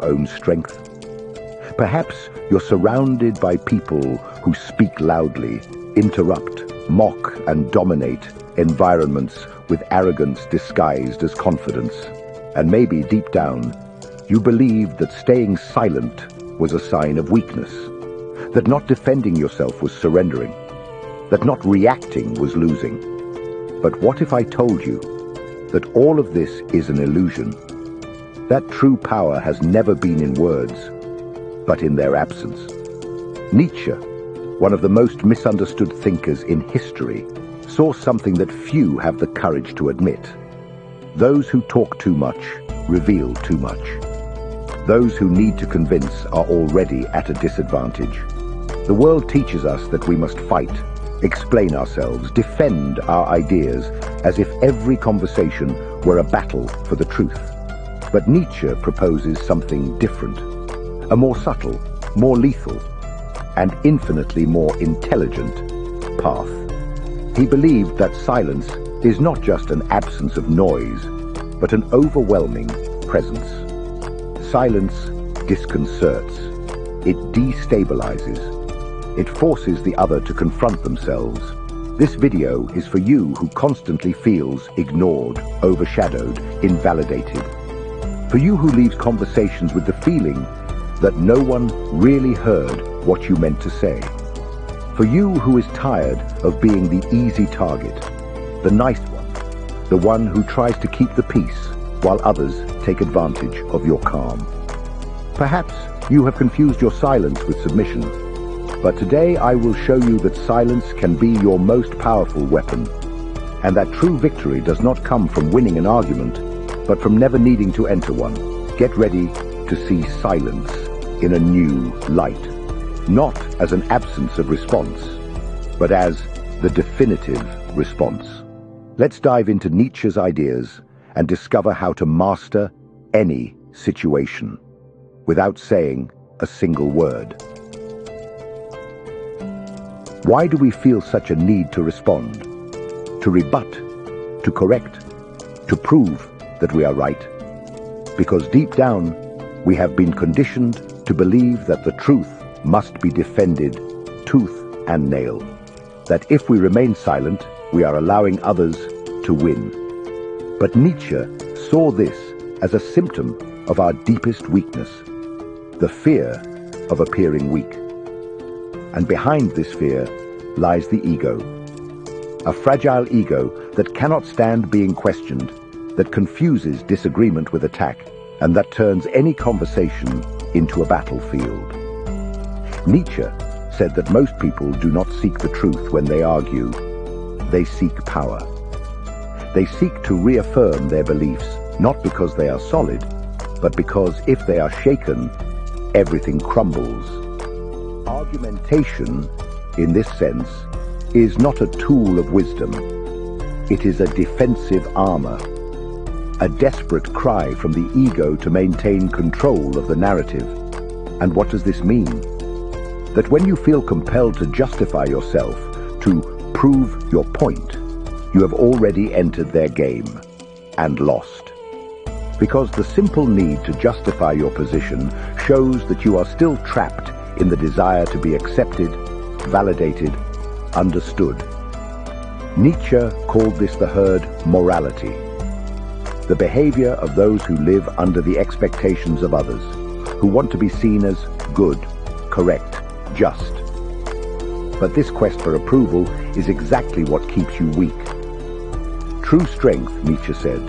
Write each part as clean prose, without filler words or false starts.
own strength? Perhaps you're surrounded by people who speak loudly, interrupt, mock, and dominate environments with arrogance disguised as confidence. And maybe deep down, you believed that staying silent was a sign of weakness, that not defending yourself was surrendering, that not reacting was losing. But what if I told you that all of this is an illusion? That true power has never been in words, but in their absence. Nietzsche, one of the most misunderstood thinkers in history, saw something that few have the courage to admit. Those who talk too much reveal too much. Those who need to convince are already at a disadvantage. The world teaches us that we must fight, explain ourselves, defend our ideas, as if every conversation were a battle for the truth. But Nietzsche proposes something different, a more subtle, more lethal, and infinitely more intelligent path. He believed that silence is not just an absence of noise, but an overwhelming presence. Silence disconcerts. It destabilizes. It forces the other to confront themselves. This video is for you who constantly feels ignored, overshadowed, invalidated. For you who leaves conversations with the feeling that no one really heard what you meant to say. For you who is tired of being the easy target, the nice one, the one who tries to keep the peace while others take advantage of your calm. Perhaps you have confused your silence with submission, but today I will show you that silence can be your most powerful weapon, and that true victory does not come from winning an argument, but from never needing to enter one. Get ready to see silence in a new light, not as an absence of response, but as the definitive response. Let's dive into Nietzsche's ideas and discover how to master any situation without saying a single word. Why do we feel such a need to respond, to rebut, to correct, to prove that we are right? Because deep down, we have been conditioned to believe that the truth must be defended tooth and nail, that if we remain silent, we are allowing others to win. But Nietzsche saw this as a symptom of our deepest weakness, the fear of appearing weak. And behind this fear lies the ego, a fragile ego that cannot stand being questioned, that confuses disagreement with attack, and that turns any conversation into a battlefield. Nietzsche said that most people do not seek the truth when they argue. They seek power. They seek to reaffirm their beliefs, not because they are solid, but because if they are shaken, everything crumbles. Argumentation, in this sense, is not a tool of wisdom. It is a defensive armor, a desperate cry from the ego to maintain control of the narrative. And what does this mean? That when you feel compelled to justify yourself, to prove your point, you have already entered their game and lost. Because the simple need to justify your position shows that you are still trapped in the desire to be accepted, validated, understood. Nietzsche called this the herd morality, the behavior of those who live under the expectations of others, who want to be seen as good, correct, just. But this quest for approval is exactly what keeps you weak. True strength, Nietzsche said,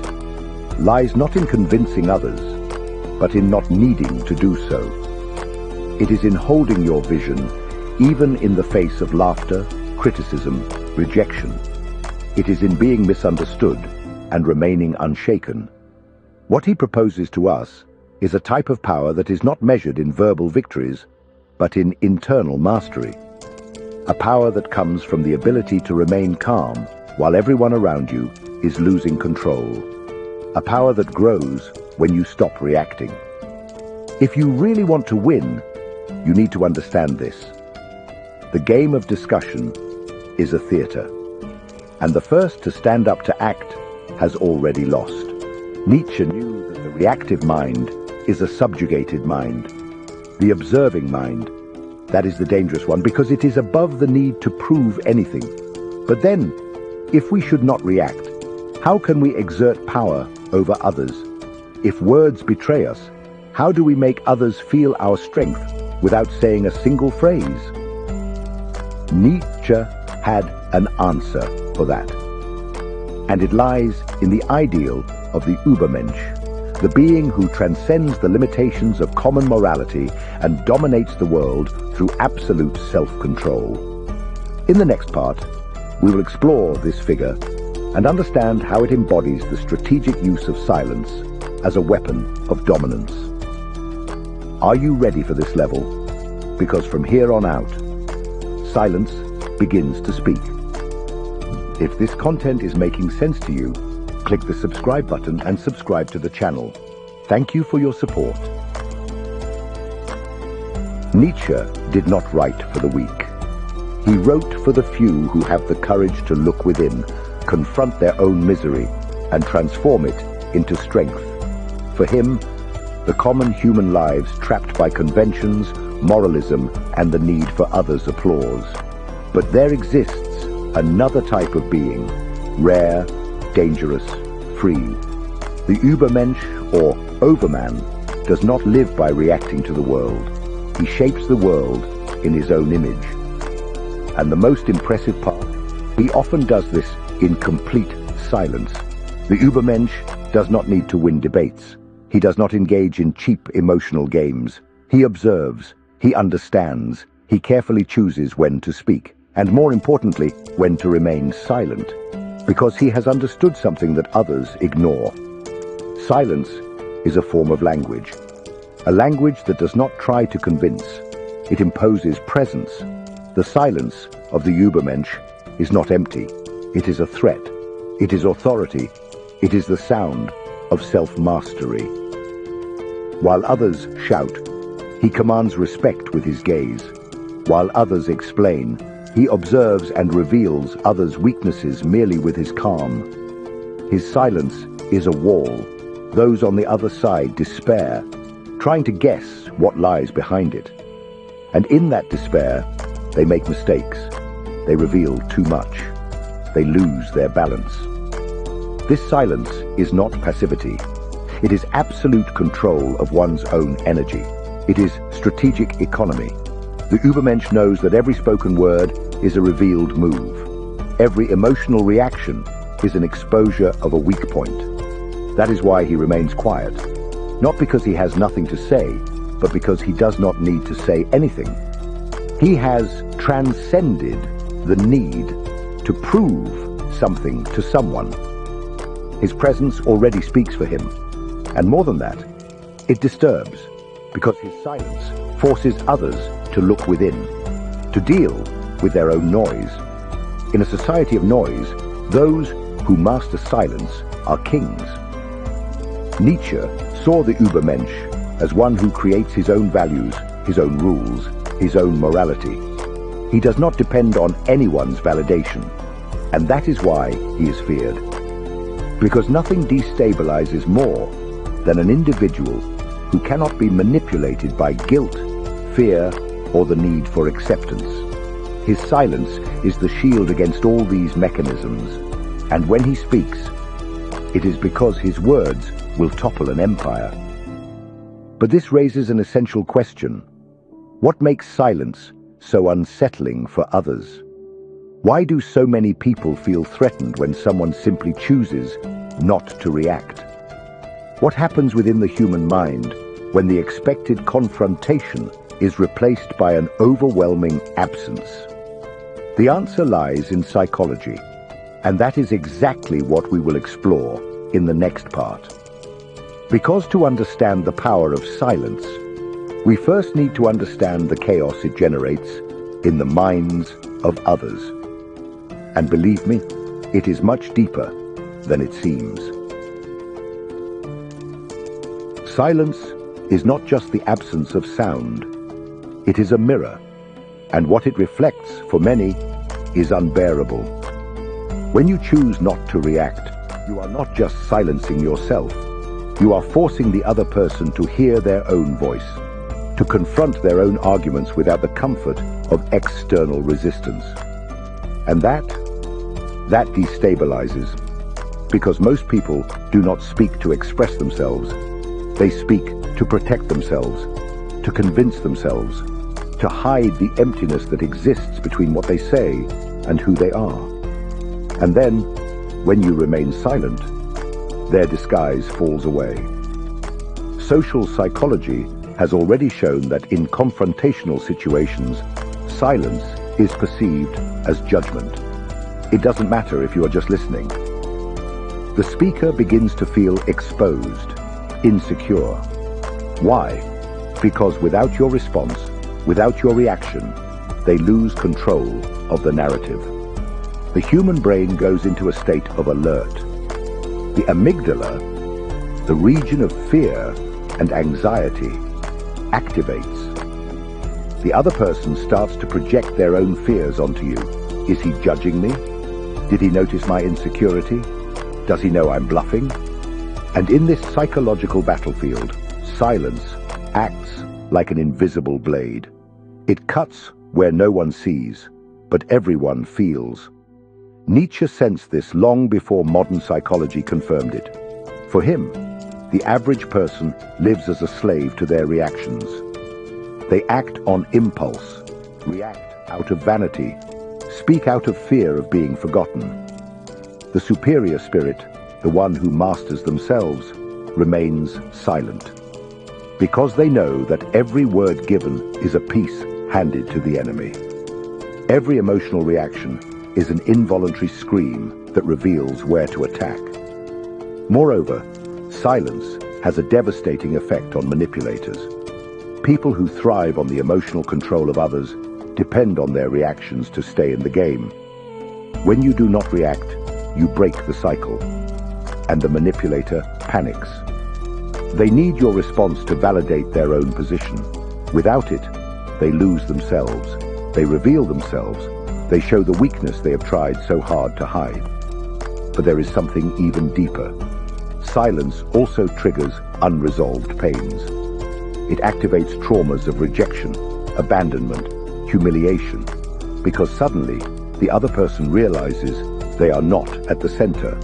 lies not in convincing others, but in not needing to do so. It is in holding your vision, even in the face of laughter, criticism, rejection. It is in being misunderstood and remaining unshaken. What he proposes to us is a type of power that is not measured in verbal victories, but in internal mastery. A power that comes from the ability to remain calm while everyone around you is losing control. A power that grows when you stop reacting. If you really want to win, you need to understand this. The game of discussion is a theater, and the first to stand up to act has already lost. Nietzsche knew that the reactive mind is a subjugated mind, the observing mind. That is the dangerous one, because it is above the need to prove anything. But then, if we should not react, how can we exert power over others? If words betray us, how do we make others feel our strength without saying a single phrase? Nietzsche had an answer for that. And it lies in the ideal of the Übermensch, the being who transcends the limitations of common morality and dominates the world through absolute self-control. In the next part, we will explore this figure and understand how it embodies the strategic use of silence as a weapon of dominance. Are you ready for this level? Because from here on out, silence begins to speak. If this content is making sense to you, click the subscribe button and subscribe to the channel. Thank you for your support. Nietzsche did not write for the weak. He wrote for the few who have the courage to look within, confront their own misery, and transform it into strength. For him, the common human lives trapped by conventions, moralism, and the need for others' applause. But there exists another type of being, rare, dangerous, free. The Übermensch, or Overman, does not live by reacting to the world. He shapes the world in his own image. And the most impressive part, he often does this in complete silence. The Übermensch does not need to win debates. He does not engage in cheap emotional games. He observes, he understands, he carefully chooses when to speak, and more importantly, when to remain silent, because he has understood something that others ignore. Silence is a form of language, a language that does not try to convince. It imposes presence. The silence of the Übermensch is not empty. It is a threat. It is authority. It is the sound of self-mastery. While others shout, he commands respect with his gaze. While others explain, he observes and reveals others' weaknesses merely with his calm. His silence is a wall. Those on the other side despair, trying to guess what lies behind it. And in that despair, they make mistakes. They reveal too much. They lose their balance. This silence is not passivity. It is absolute control of one's own energy. It is strategic economy. The Übermensch knows that every spoken word is a revealed move. Every emotional reaction is an exposure of a weak point. That is why he remains quiet. Not because he has nothing to say, but because he does not need to say anything. He has transcended the need to prove something to someone. His presence already speaks for him. And more than that, it disturbs, because his silence forces others to look within, to deal with their own noise. In a society of noise, those who master silence are kings. Nietzsche saw the Übermensch as one who creates his own values, his own rules, his own morality. He does not depend on anyone's validation, and that is why he is feared. Because nothing destabilizes more than an individual who cannot be manipulated by guilt, fear, or the need for acceptance. His silence is the shield against all these mechanisms, and when he speaks, it is because his words will topple an empire. But this raises an essential question. What makes silence so unsettling for others? Why do so many people feel threatened when someone simply chooses not to react? What happens within the human mind when the expected confrontation is replaced by an overwhelming absence? The answer lies in psychology, and that is exactly what we will explore in the next part. Because to understand the power of silence, we first need to understand the chaos it generates in the minds of others. And believe me, it is much deeper than it seems. Silence is not just the absence of sound. It is a mirror, and what it reflects for many is unbearable. When you choose not to react, you are not just silencing yourself. You are forcing the other person to hear their own voice, to confront their own arguments without the comfort of external resistance. And that destabilizes, because most people do not speak to express themselves. They speak to protect themselves, to convince themselves, to hide the emptiness that exists between what they say and who they are. And then, when you remain silent, their disguise falls away. Social psychology has already shown that in confrontational situations, silence is perceived as judgment. It doesn't matter if you are just listening. The speaker begins to feel exposed, insecure. Why? Because without your response, without your reaction, they lose control of the narrative. The human brain goes into a state of alert. The amygdala, the region of fear and anxiety, activates. The other person starts to project their own fears onto you. Is he judging me? Did he notice my insecurity? Does he know I'm bluffing? And in this psychological battlefield, silence acts like an invisible blade. It cuts where no one sees, but everyone feels. Nietzsche sensed this long before modern psychology confirmed it. For him, the average person lives as a slave to their reactions. They act on impulse, react out of vanity, speak out of fear of being forgotten. The superior spirit, the one who masters themselves, remains silent, because they know that every word given is a piece handed to the enemy. Every emotional reaction is an involuntary scream that reveals where to attack. Moreover, silence has a devastating effect on manipulators. People who thrive on the emotional control of others depend on their reactions to stay in the game. When you do not react, you break the cycle, and the manipulator panics. They need your response to validate their own position. Without it, they lose themselves. They reveal themselves. They show the weakness they have tried so hard to hide. But there is something even deeper. Silence also triggers unresolved pains. It activates traumas of rejection, abandonment, humiliation, because suddenly the other person realizes they are not at the center,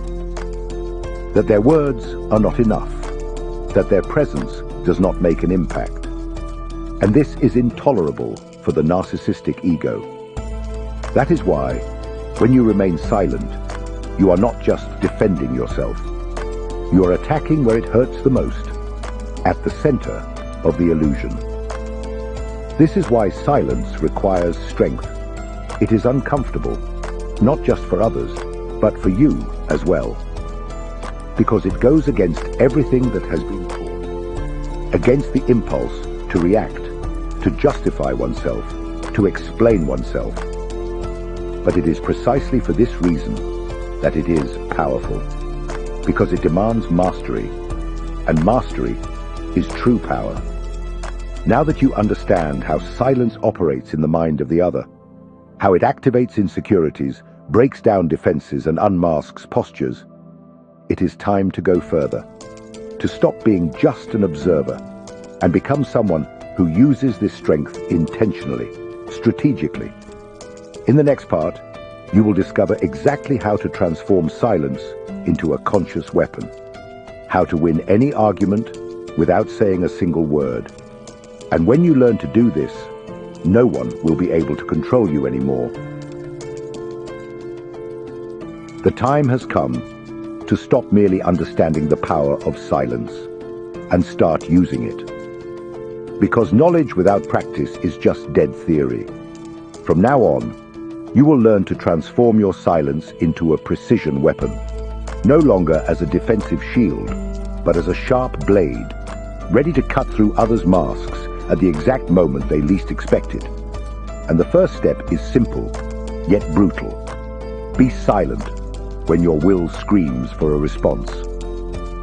that their words are not enough, that their presence does not make an impact. And this is intolerable for the narcissistic ego. That is why, when you remain silent, you are not just defending yourself. You are attacking where it hurts the most, at the center of the illusion. This is why silence requires strength. It is uncomfortable, not just for others, but for you as well. Because it goes against everything that has been taught. Against the impulse to react, to justify oneself, to explain oneself. But it is precisely for this reason that it is powerful. Because it demands mastery, and mastery is true power. Now that you understand how silence operates in the mind of the other, how it activates insecurities, breaks down defenses, and unmasks postures, it is time to go further, to stop being just an observer, and become someone who uses this strength intentionally, strategically. In the next part, you will discover exactly how to transform silence into a conscious weapon, how to win any argument without saying a single word. And when you learn to do this, no one will be able to control you anymore. The time has come to stop merely understanding the power of silence and start using it. Because knowledge without practice is just dead theory. From now on, you will learn to transform your silence into a precision weapon, no longer as a defensive shield, but as a sharp blade, ready to cut through others' masks at the exact moment they least expect it. And the first step is simple, yet brutal. Be silent when your will screams for a response.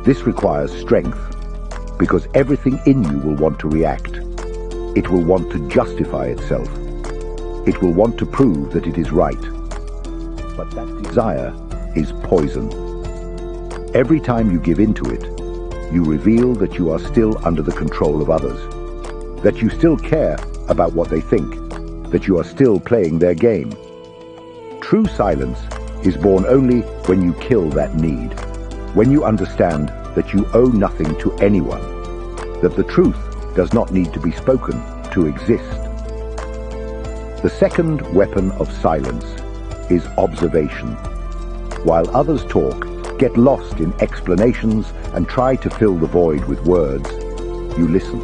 This requires strength, because everything in you will want to react. It will want to justify itself. It will want to prove that it is right. But that desire is poison. Every time you give in to it, you reveal that you are still under the control of others, that you still care about what they think, that you are still playing their game. True silence is born only when you kill that need, when you understand that you owe nothing to anyone, that the truth does not need to be spoken to exist. The second weapon of silence is observation. While others talk, get lost in explanations, and try to fill the void with words, you listen.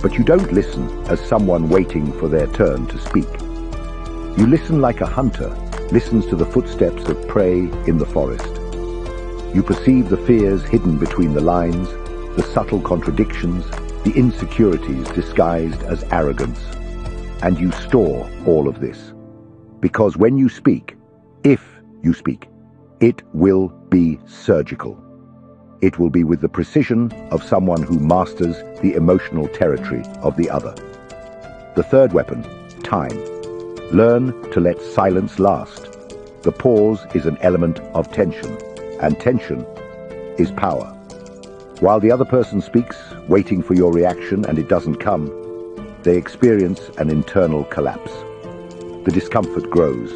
But you don't listen as someone waiting for their turn to speak. You listen like a hunter listens to the footsteps of prey in the forest. You perceive the fears hidden between the lines, the subtle contradictions, the insecurities disguised as arrogance. And you store all of this. Because when you speak, if you speak, it will be surgical. It will be with the precision of someone who masters the emotional territory of the other. The third weapon, time. Learn to let silence last. The pause is an element of tension, and tension is power. While the other person speaks, waiting for your reaction, and it doesn't come, they experience an internal collapse. The discomfort grows.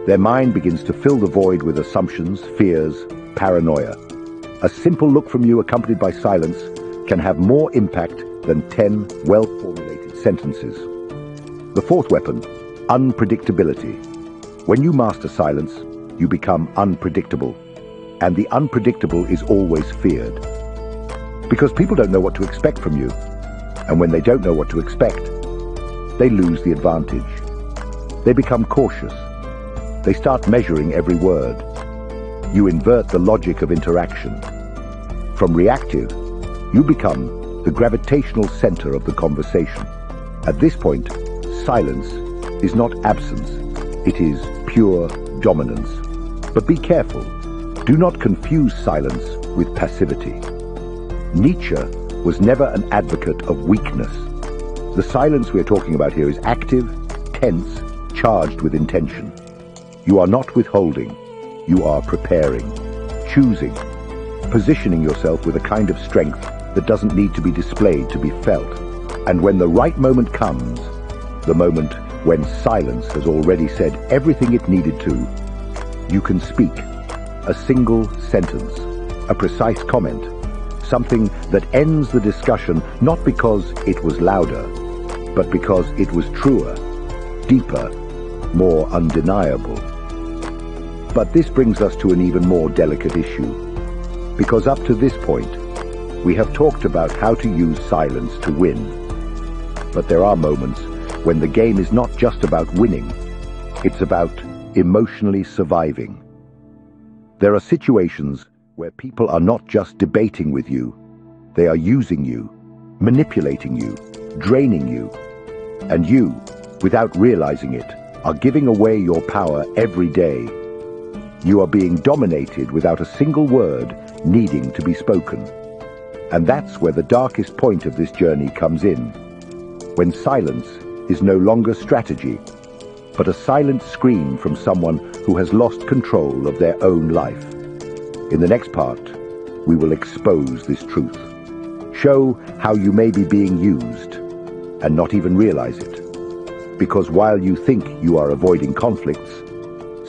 Their mind begins to fill the void with assumptions, fears, paranoia. A simple look from you accompanied by silence can have more impact than 10 well-formulated sentences. The fourth weapon, unpredictability. When you master silence, you become unpredictable. And the unpredictable is always feared. Because people don't know what to expect from you. And when they don't know what to expect, they lose the advantage. They become cautious. They start measuring every word. You invert the logic of interaction. From reactive, you become the gravitational center of the conversation. At this point, silence is not absence. It is pure dominance. But be careful. Do not confuse silence with passivity. Nietzsche was never an advocate of weakness. The silence we are talking about here is active, tense, charged with intention. You are not withholding. You are preparing, choosing, positioning yourself with a kind of strength that doesn't need to be displayed to be felt. And when the right moment comes, the moment when silence has already said everything it needed to, you can speak. A single sentence, a precise comment, something that ends the discussion not because it was louder, but because it was truer, deeper, more undeniable. But this brings us to an even more delicate issue, because up to this point, we have talked about how to use silence to win. But there are moments when the game is not just about winning, it's about emotionally surviving. There are situations where people are not just debating with you, they are using you, manipulating you, draining you, and you, without realizing it, are giving away your power every day. You are being dominated without a single word needing to be spoken. And that's where the darkest point of this journey comes in, when silence is no longer strategy, but a silent scream from someone who has lost control of their own life. In the next part, we will expose this truth, show how you may be being used and not even realize it. Because while you think you are avoiding conflicts,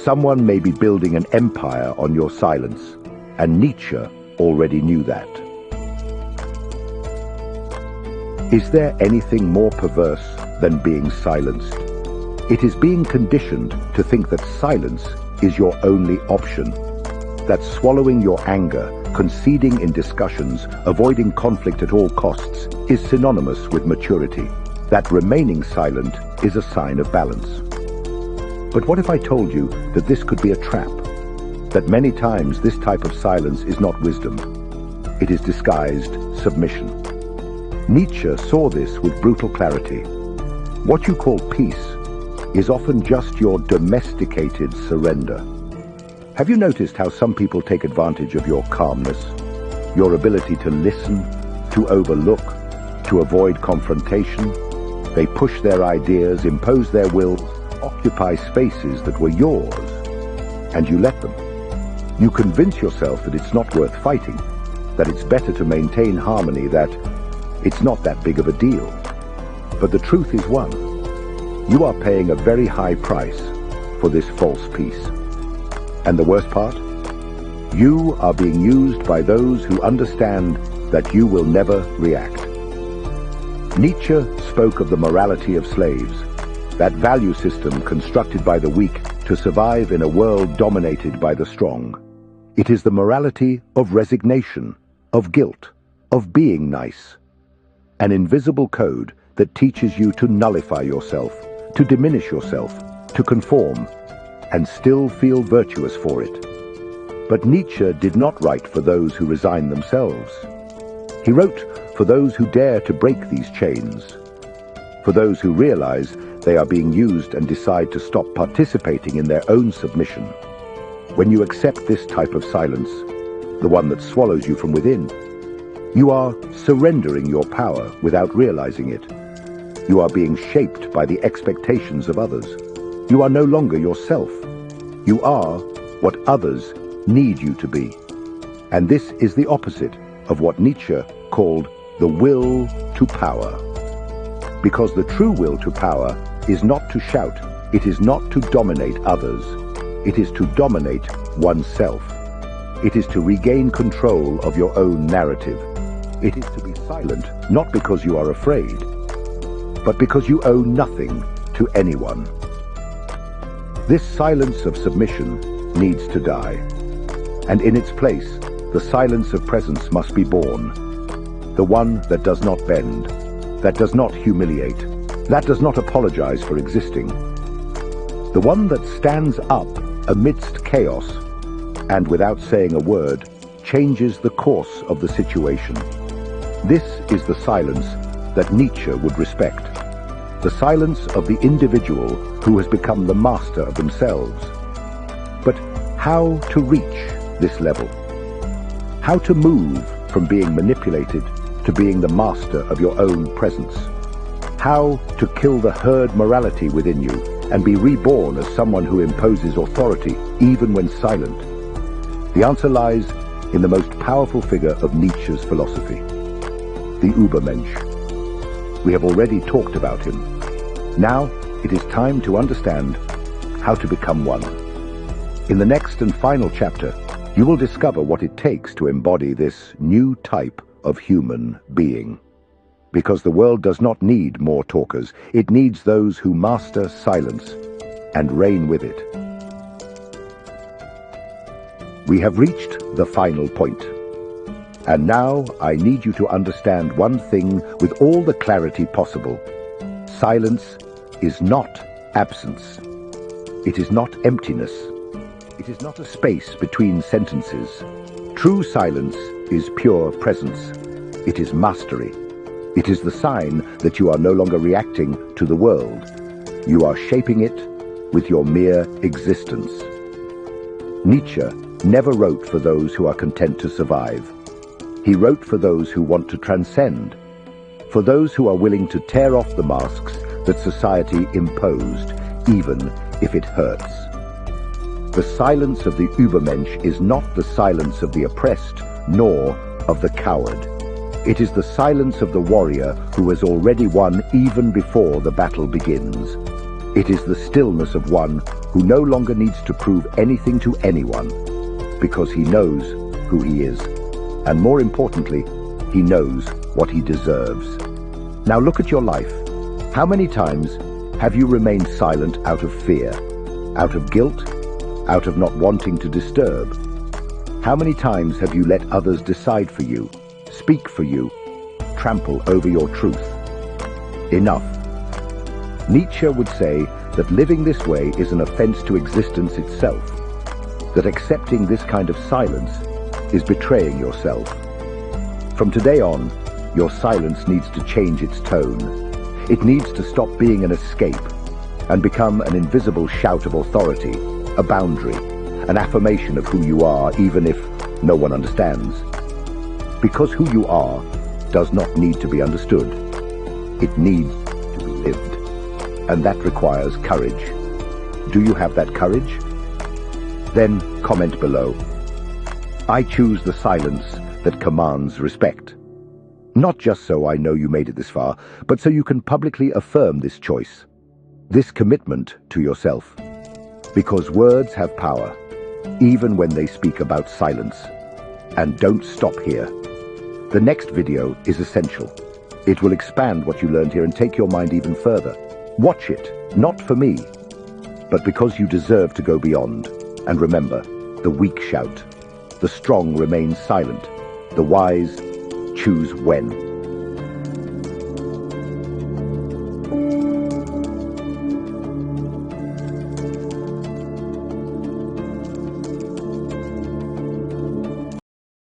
someone may be building an empire on your silence, and Nietzsche already knew that. Is there anything more perverse than being silenced? It is being conditioned to think that silence is your only option, that swallowing your anger, conceding in discussions, avoiding conflict at all costs is synonymous with maturity, that remaining silent is a sign of balance. But what if I told you that this could be a trap? That many times this type of silence is not wisdom. It is disguised submission. Nietzsche saw this with brutal clarity. What you call peace is often just your domesticated surrender. Have you noticed how some people take advantage of your calmness, your ability to listen, to overlook, to avoid confrontation? They push their ideas, impose their will, occupy spaces that were yours, and you let them. You convince yourself that it's not worth fighting, that it's better to maintain harmony, that it's not that big of a deal. But the truth is one. You are paying a very high price for this false peace. And the worst part? You are being used by those who understand that you will never react. Nietzsche spoke of the morality of slaves, that value system constructed by the weak to survive in a world dominated by the strong. It is the morality of resignation, of guilt, of being nice. An invisible code that teaches you to nullify yourself, to diminish yourself, to conform, and still feel virtuous for it. But Nietzsche did not write for those who resign themselves. He wrote for those who dare to break these chains, for those who realize they are being used and decide to stop participating in their own submission. When you accept this type of silence, the one that swallows you from within, you are surrendering your power without realizing it. You are being shaped by the expectations of others. You are no longer yourself. You are what others need you to be. And this is the opposite of what Nietzsche called the will to power. Because the true will to power is not to shout, it is not to dominate others, it is to dominate oneself. It is to regain control of your own narrative. It is to be silent, not because you are afraid, but because you owe nothing to anyone. This silence of submission needs to die. And in its place, the silence of presence must be born. The one that does not bend, that does not humiliate, that does not apologize for existing. The one that stands up amidst chaos and without saying a word, changes the course of the situation. This is the silence that Nietzsche would respect. The silence of the individual who has become the master of themselves. But how to reach this level? How to move from being manipulated to being the master of your own presence? How to kill the herd morality within you and be reborn as someone who imposes authority even when silent? The answer lies in the most powerful figure of Nietzsche's philosophy, the Übermensch. We have already talked about him. Now it is time to understand how to become one. In the next and final chapter, you will discover what it takes to embody this new type of human being. Because the world does not need more talkers, it needs those who master silence and reign with it. We have reached the final point. And now I need you to understand one thing with all the clarity possible. Silence is not absence. It is not emptiness. It is not a space between sentences. True silence is pure presence. It is mastery. It is the sign that you are no longer reacting to the world. You are shaping it with your mere existence. Nietzsche never wrote for those who are content to survive. He wrote for those who want to transcend, for those who are willing to tear off the masks that society imposed, even if it hurts. The silence of the Übermensch is not the silence of the oppressed, nor of the coward. It is the silence of the warrior who has already won even before the battle begins. It is the stillness of one who no longer needs to prove anything to anyone, because he knows who he is. And more importantly, he knows what he deserves. Now look at your life. How many times have you remained silent out of fear, out of guilt, out of not wanting to disturb? How many times have you let others decide for you, speak for you, trample over your truth? Enough. Nietzsche would say that living this way is an offense to existence itself, that accepting this kind of silence is betraying yourself. From today on, your silence needs to change its tone. It needs to stop being an escape and become an invisible shout of authority, a boundary, an affirmation of who you are, even if no one understands. Because who you are does not need to be understood. It needs to be lived. And that requires courage. Do you have that courage? Then comment below. I choose the silence that commands respect. Not just so I know you made it this far, but so you can publicly affirm this choice, this commitment to yourself. Because words have power, even when they speak about silence. And don't stop here. The next video is essential. It will expand what you learned here and take your mind even further. Watch it, not for me, but because you deserve to go beyond. And remember, the weak shout. The strong remain silent. The wise choose when.